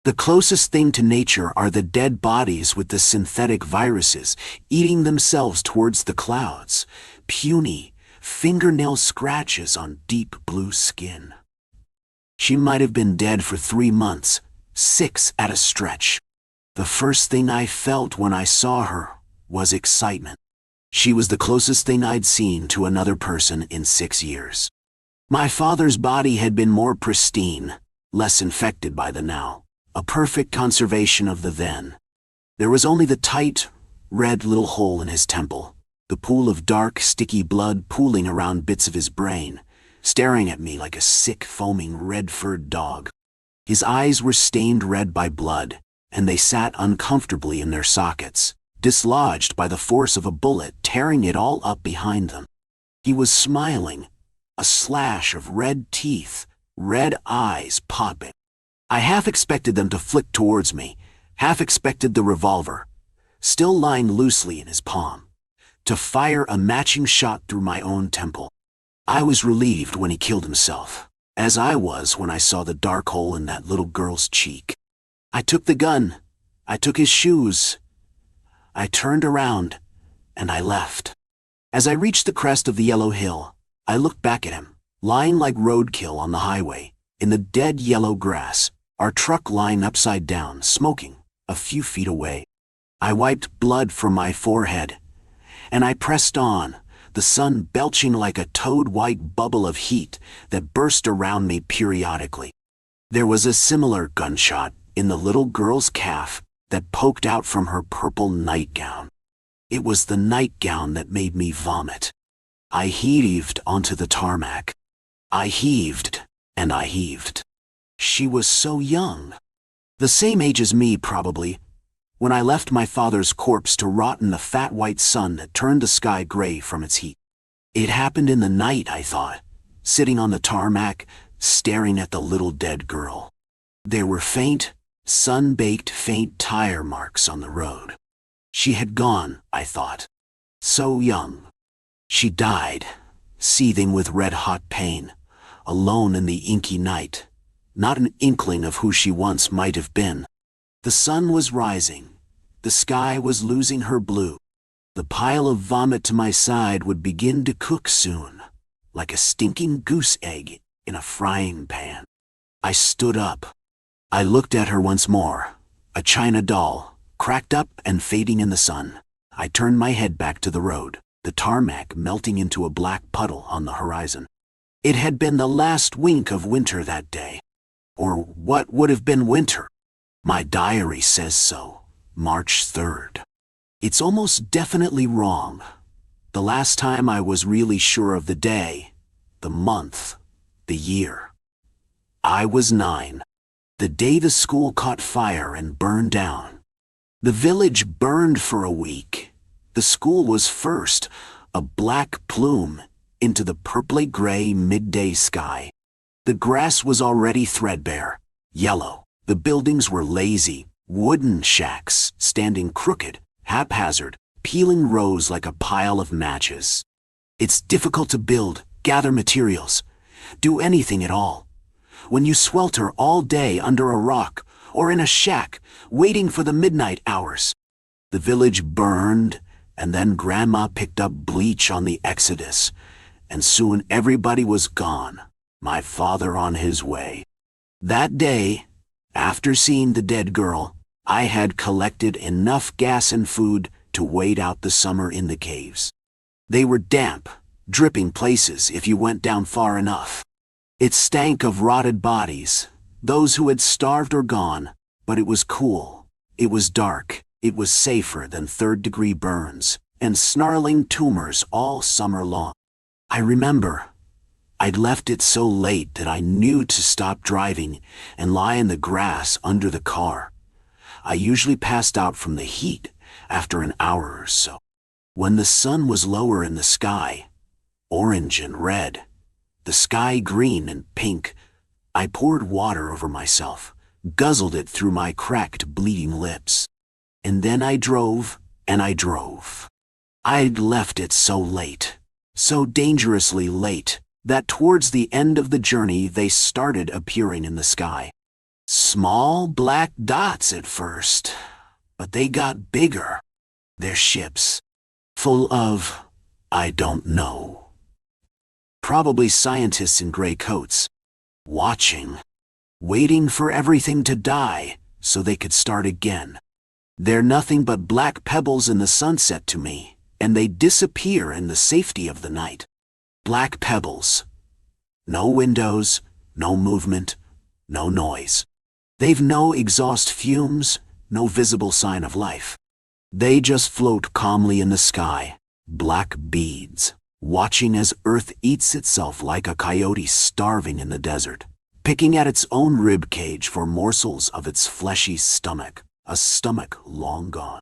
The closest thing to nature are the dead bodies with the synthetic viruses eating themselves towards the clouds, puny, fingernail scratches on deep blue skin. She might have been dead for 3 months, 6 at a stretch. The first thing I felt when I saw her was excitement. She was the closest thing I'd seen to another person in 6 years. My father's body had been more pristine, less infected by the now, a perfect conservation of the then. There was only the tight, red little hole in his temple, the pool of dark, sticky blood pooling around bits of his brain, staring at me like a sick, foaming, red-furred dog. His eyes were stained red by blood, and they sat uncomfortably in their sockets, dislodged by the force of a bullet tearing it all up behind them. He was smiling, a slash of red teeth, red eyes popping. I half expected them to flick towards me, half expected the revolver, still lying loosely in his palm, to fire a matching shot through my own temple. I was relieved when he killed himself, as I was when I saw the dark hole in that little girl's cheek. I took the gun, I took his shoes, I turned around, and I left. As I reached the crest of the yellow hill, I looked back at him, lying like roadkill on the highway, in the dead yellow grass, our truck lying upside down, smoking, a few feet away. I wiped blood from my forehead, and I pressed on, the sun belching like a toad-white bubble of heat that burst around me periodically. There was a similar gunshot in the little girl's calf that poked out from her purple nightgown. It was the nightgown that made me vomit. I heaved onto the tarmac. I heaved, and I heaved. She was so young. The same age as me, probably, when I left my father's corpse to rot in the fat white sun that turned the sky gray from its heat. It happened in the night, I thought, sitting on the tarmac, staring at the little dead girl. There were faint, sun-baked faint tire marks on the road. She had gone, I thought. So young. She died, seething with red-hot pain, alone in the inky night, not an inkling of who she once might have been. The sun was rising. The sky was losing her blue. The pile of vomit to my side would begin to cook soon, like a stinking goose egg in a frying pan. I stood up. I looked at her once more, a china doll, cracked up and fading in the sun. I turned my head back to the road, the tarmac melting into a black puddle on the horizon. It had been the last wink of winter that day. Or what would have been winter. My diary says so, March 3rd. It's almost definitely wrong. The last time I was really sure of the day, the month, the year. I was 9. The day the school caught fire and burned down. The village burned for a week. The school was first, a black plume, into the purply gray midday sky. The grass was already threadbare, yellow. The buildings were lazy, wooden shacks, standing crooked, haphazard, peeling rows like a pile of matches. It's difficult to build, gather materials, do anything at all, when you swelter all day under a rock or in a shack, waiting for the midnight hours. The village burned, and then Grandma picked up bleach on the exodus, and soon everybody was gone, my father on his way. That day, after seeing the dead girl, I had collected enough gas and food to wait out the summer in the caves. They were damp, dripping places if you went down far enough. It stank of rotted bodies, those who had starved or gone, but it was cool, it was dark, it was safer than third-degree burns and snarling tumors all summer long. I remember, I'd left it so late that I knew to stop driving and lie in the grass under the car. I usually passed out from the heat after an hour or so. When the sun was lower in the sky, orange and red, the sky green and pink, I poured water over myself, guzzled it through my cracked, bleeding lips. And then I drove, and I drove. I'd left it so late, so dangerously late, that towards the end of the journey they started appearing in the sky. Small black dots at first, but they got bigger. They're ships, full of, I don't know. Probably scientists in gray coats, watching, waiting for everything to die so they could start again. They're nothing but black pebbles in the sunset to me, and they disappear in the safety of the night. Black pebbles. No windows, no movement, no noise. They've no exhaust fumes, no visible sign of life. They just float calmly in the sky, black beads, watching as Earth eats itself like a coyote starving in the desert, picking at its own rib cage for morsels of its fleshy stomach, a stomach long gone.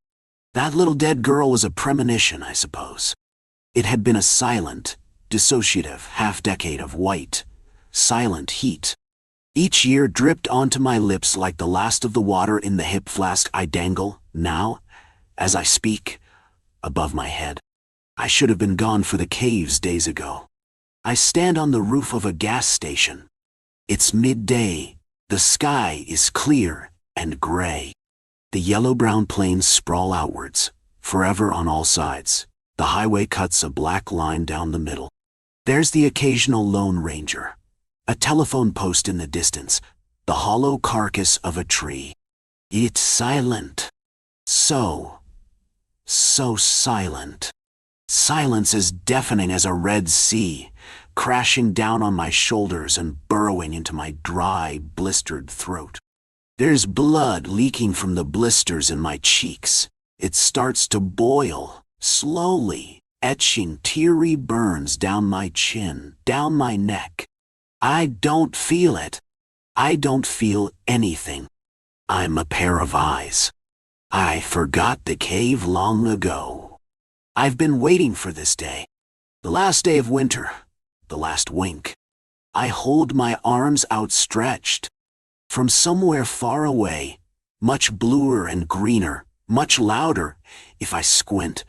That little dead girl was a premonition, I suppose. It had been a silent, dissociative half-decade of white, silent heat. Each year dripped onto my lips like the last of the water in the hip flask I dangle, now, as I speak, above my head. I should have been gone for the caves days ago. I stand on the roof of a gas station. It's midday. The sky is clear and gray. The yellow-brown plains sprawl outwards, forever on all sides. The highway cuts a black line down the middle. There's the occasional Lone Ranger. A telephone post in the distance, the hollow carcass of a tree. It's silent. So silent. Silence as deafening as a Red Sea, crashing down on my shoulders and burrowing into my dry, blistered throat. There's blood leaking from the blisters in my cheeks. It starts to boil, slowly, etching teary burns down my chin, down my neck. I don't feel it. I don't feel anything. I'm a pair of eyes. I forgot the cave long ago. I've been waiting for this day. The last day of winter. The last wink. I hold my arms outstretched. From somewhere far away, much bluer and greener, much louder, if I squint,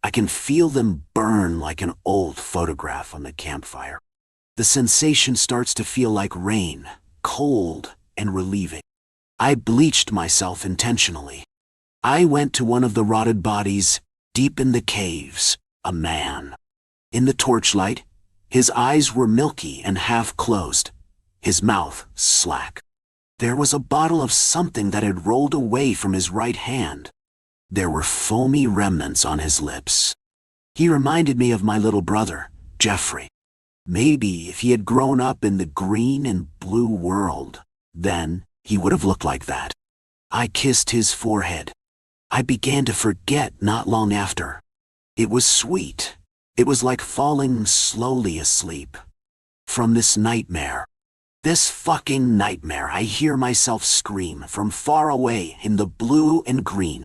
I can feel them burn like an old photograph on the campfire. The sensation starts to feel like rain, cold and relieving. I bleached myself intentionally. I went to one of the rotted bodies, deep in the caves, a man. In the torchlight, his eyes were milky and half-closed, his mouth slack. There was a bottle of something that had rolled away from his right hand. There were foamy remnants on his lips. He reminded me of my little brother, Jeffrey. Maybe if he had grown up in the green and blue world, then he would have looked like that. I kissed his forehead. I began to forget not long after. It was sweet. It was like falling slowly asleep. From this nightmare. This fucking nightmare, I hear myself scream from far away in the blue and green.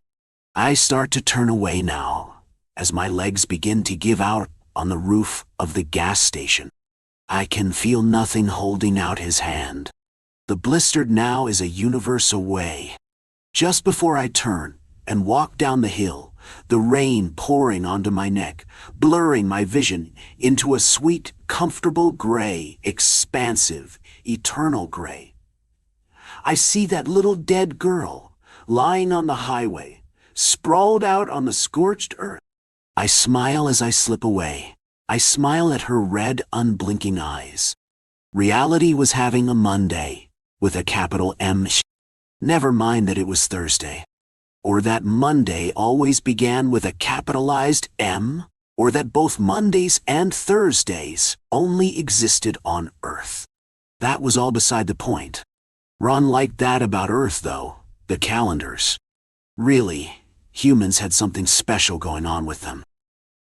I start to turn away now, as my legs begin to give out on the roof of the gas station. I can feel nothing holding out his hand. The blistered now is a universe away. Just before I turn and walk down the hill, the rain pouring onto my neck, blurring my vision into a sweet, comfortable gray, expansive, eternal gray. I see that little dead girl lying on the highway, sprawled out on the scorched earth. I smile as I slip away. I smile at her red, unblinking eyes. Reality was having a Monday, with a capital M. Never mind that it was Thursday. Or that Monday always began with a capitalized M, or that both Mondays and Thursdays only existed on Earth. That was all beside the point. Ron liked that about Earth, though, the calendars. Really, humans had something special going on with them.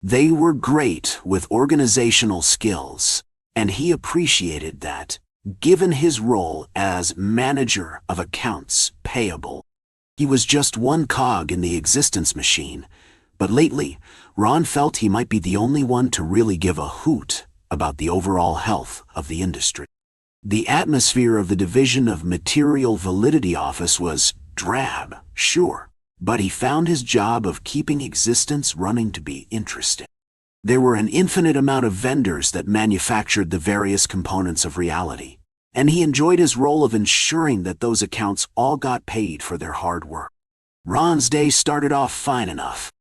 They were great with organizational skills, and he appreciated that, given his role as manager of accounts payable. He was just one cog in the existence machine, but lately, Ron felt he might be the only one to really give a hoot about the overall health of the industry. The atmosphere of the Division of Material Validity Office was drab, sure, but he found his job of keeping existence running to be interesting. There were an infinite amount of vendors that manufactured the various components of reality, and he enjoyed his role of ensuring that those accounts all got paid for their hard work. Ron's day started off fine enough.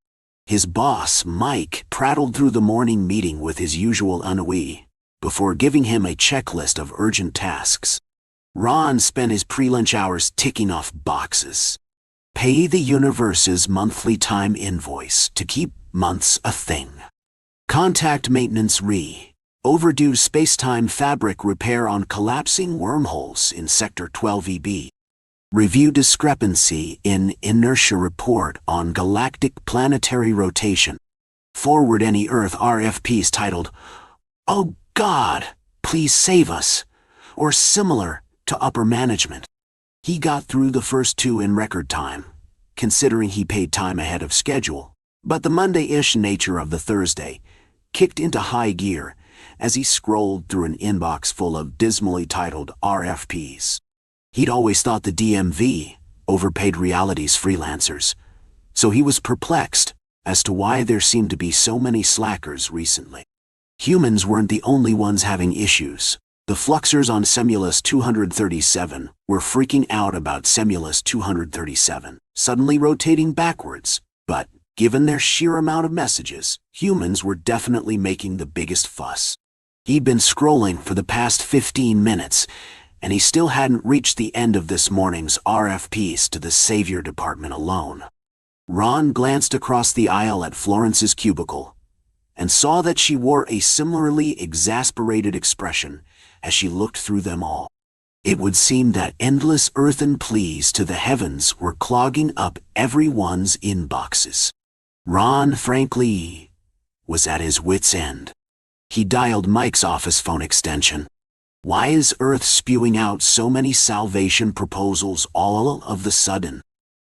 His boss, Mike, prattled through the morning meeting with his usual ennui, before giving him a checklist of urgent tasks. Ron spent his pre-lunch hours ticking off boxes. Pay the universe's monthly time invoice to keep months a thing. Contact maintenance overdue space-time fabric repair on collapsing wormholes in Sector 12EB. Review discrepancy in inertia report on galactic planetary rotation. Forward any Earth RFPs titled, "Oh God, please save us," or similar, to upper management. He got through the first two in record time, considering he paid time ahead of schedule, but the Monday-ish nature of the Thursday kicked into high gear as he scrolled through an inbox full of dismally titled RFPs. He'd always thought the DMV overpaid reality's freelancers, so he was perplexed as to why there seemed to be so many slackers recently. Humans weren't the only ones having issues. The Fluxers on Semulus 237 were freaking out about Semulus 237 suddenly rotating backwards, but given their sheer amount of messages, humans were definitely making the biggest fuss. He'd been scrolling for the past 15 minutes, and he still hadn't reached the end of this morning's RFPs to the Savior Department alone. Ron glanced across the aisle at Florence's cubicle and saw that she wore a similarly exasperated expression as she looked through them all. It would seem that endless earthen pleas to the heavens were clogging up everyone's inboxes. Ron, frankly, was at his wit's end. He dialed Mike's office phone extension. Why is Earth spewing out so many salvation proposals all of the sudden?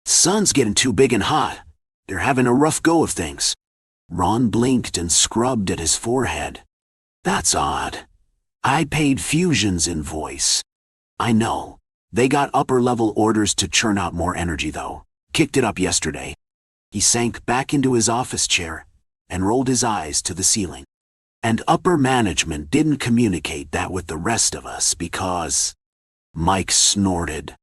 Sun's getting too big and hot. They're having a rough go of things. Ron blinked and scrubbed at his forehead. That's odd. I paid Fusion's invoice. I know. They got upper-level orders to churn out more energy, though. Kicked it up yesterday. He sank back into his office chair and rolled his eyes to the ceiling. And upper management didn't communicate that with the rest of us because... Mike snorted.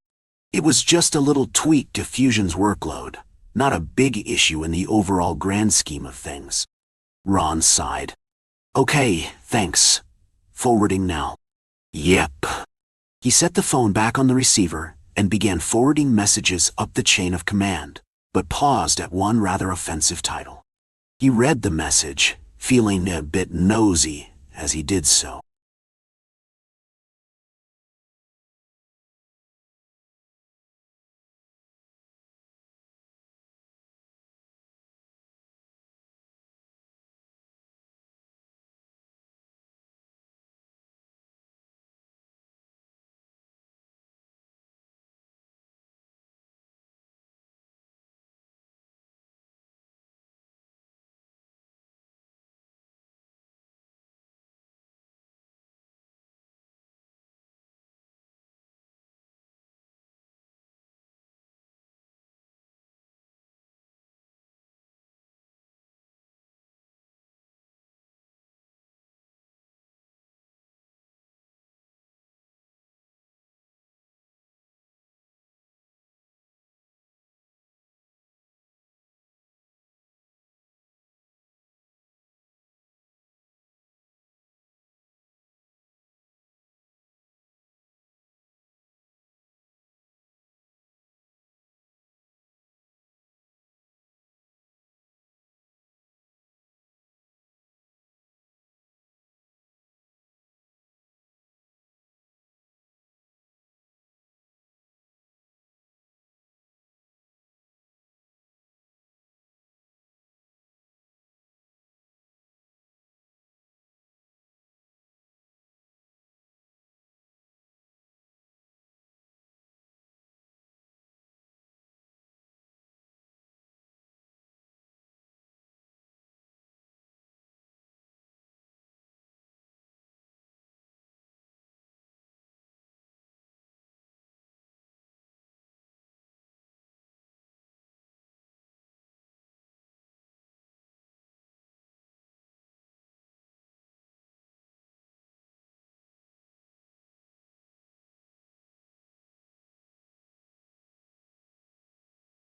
It was just a little tweak to Fusion's workload, not a big issue in the overall grand scheme of things. Ron sighed. Okay, thanks. Forwarding now. Yep. He set the phone back on the receiver and began forwarding messages up the chain of command, but paused at one rather offensive title. He read the message, feeling a bit nosy as he did so.